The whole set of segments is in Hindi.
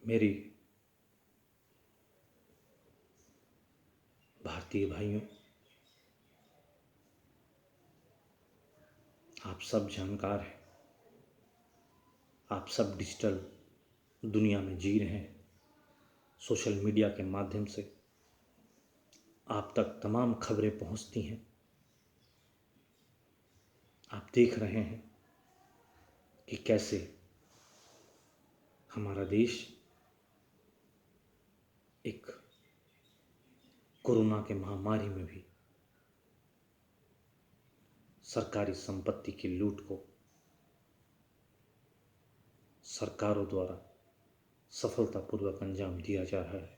मेरी भारतीय भाइयों, आप सब जानकार हैं। आप सब डिजिटल दुनिया में जी रहे हैं। सोशल मीडिया के माध्यम से आप तक तमाम खबरें पहुंचती हैं। आप देख रहे हैं कि कैसे हमारा देश एक कोरोना के महामारी में भी सरकारी संपत्ति की लूट को सरकारों द्वारा सफलतापूर्वक अंजाम दिया जा रहा है।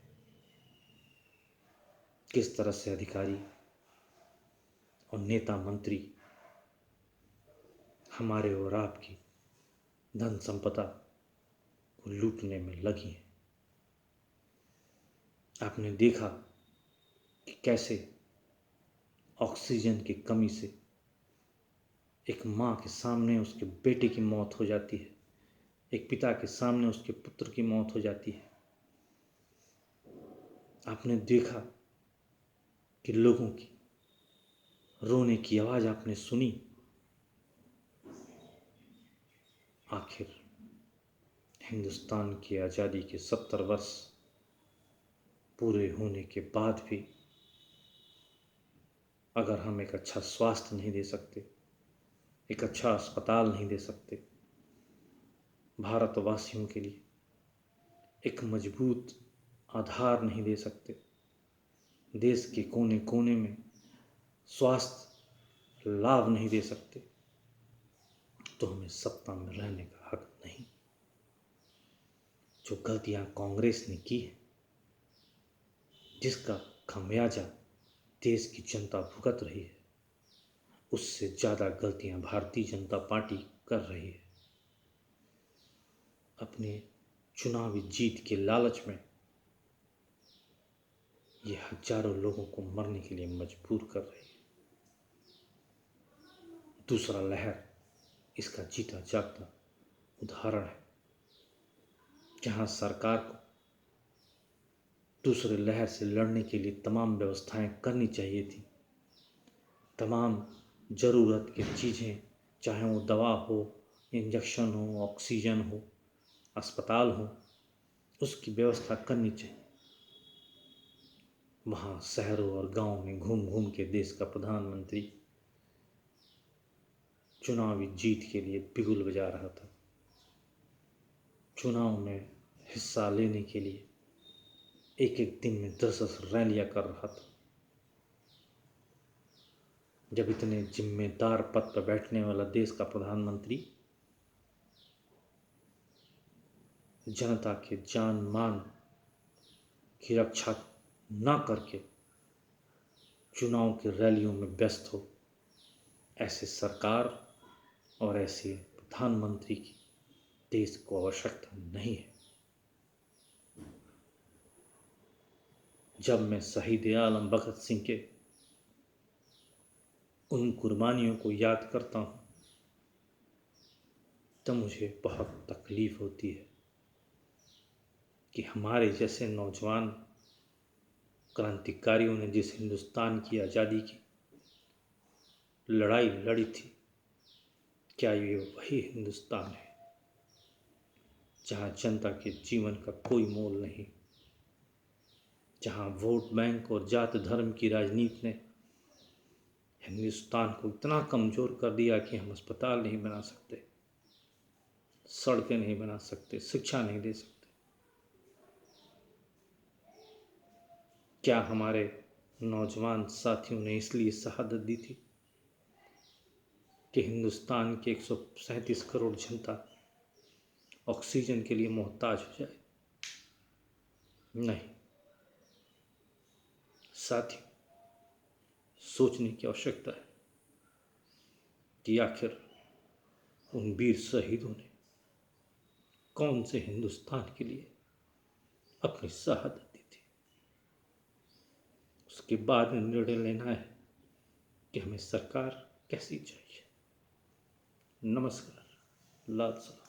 किस तरह से अधिकारी और नेता मंत्री हमारे और आपकी धन संपदा को लूटने में लगी हैं। आपने देखा कि कैसे ऑक्सीजन की कमी से एक माँ के सामने उसके बेटे की मौत हो जाती है, एक पिता के सामने उसके पुत्र की मौत हो जाती है। आपने देखा कि लोगों की रोने की आवाज़ आपने सुनी। आखिर हिंदुस्तान की आज़ादी के 70 वर्ष पूरे होने के बाद भी अगर हम एक अच्छा स्वास्थ्य नहीं दे सकते, एक अच्छा अस्पताल नहीं दे सकते, भारतवासियों के लिए एक मजबूत आधार नहीं दे सकते, देश के कोने कोने में स्वास्थ्य लाभ नहीं दे सकते, तो हमें सत्ता में रहने का हक नहीं। जो गलतियां कांग्रेस ने की है, जिसका खामियाजा देश की जनता भुगत रही है, उससे ज़्यादा गलतियां भारतीय जनता पार्टी कर रही है। अपने चुनावी जीत के लालच में ये हजारों लोगों को मरने के लिए मजबूर कर रही है। दूसरा लहर इसका जीता जागता उदाहरण है, जहां सरकार को दूसरे लहर से लड़ने के लिए तमाम व्यवस्थाएं करनी चाहिए थी। तमाम ज़रूरत की चीज़ें, चाहे वो दवा हो, इंजेक्शन हो, ऑक्सीजन हो, अस्पताल हो, उसकी व्यवस्था करनी चाहिए। वहाँ शहरों और गांव में घूम घूम के देश का प्रधानमंत्री चुनावी जीत के लिए बिगुल बजा रहा था। चुनाव में हिस्सा लेने के लिए एक एक दिन में 10 रैलियां कर रहा था। जब इतने जिम्मेदार पद पर बैठने वाला देश का प्रधानमंत्री जनता के जान मान की रक्षा न करके चुनाव की रैलियों में व्यस्त हो, ऐसे सरकार और ऐसे प्रधानमंत्री की देश को आवश्यकता नहीं है। जब मैं शहीद आलम भगत सिंह के उन कुर्बानियों को याद करता हूँ, तब मुझे बहुत तकलीफ होती है कि हमारे जैसे नौजवान क्रांतिकारियों ने जिस हिंदुस्तान की आज़ादी की लड़ाई लड़ी थी, क्या ये वही हिंदुस्तान है जहाँ जनता के जीवन का कोई मोल नहीं, जहाँ वोट बैंक और जात धर्म की राजनीति ने हिंदुस्तान को इतना कमज़ोर कर दिया कि हम अस्पताल नहीं बना सकते, सड़कें नहीं बना सकते, शिक्षा नहीं दे सकते। क्या हमारे नौजवान साथियों ने इसलिए शहादत दी थी कि हिंदुस्तान के 137 करोड़ जनता ऑक्सीजन के लिए मोहताज हो जाए? नहीं साथियों, सोचने की आवश्यकता है कि आखिर उन वीर शहीदों ने कौन से हिंदुस्तान के लिए अपनी शहादत दी थी। उसके बाद निर्णय लेना है कि हमें सरकार कैसी चाहिए। नमस्कार। लाल साहब।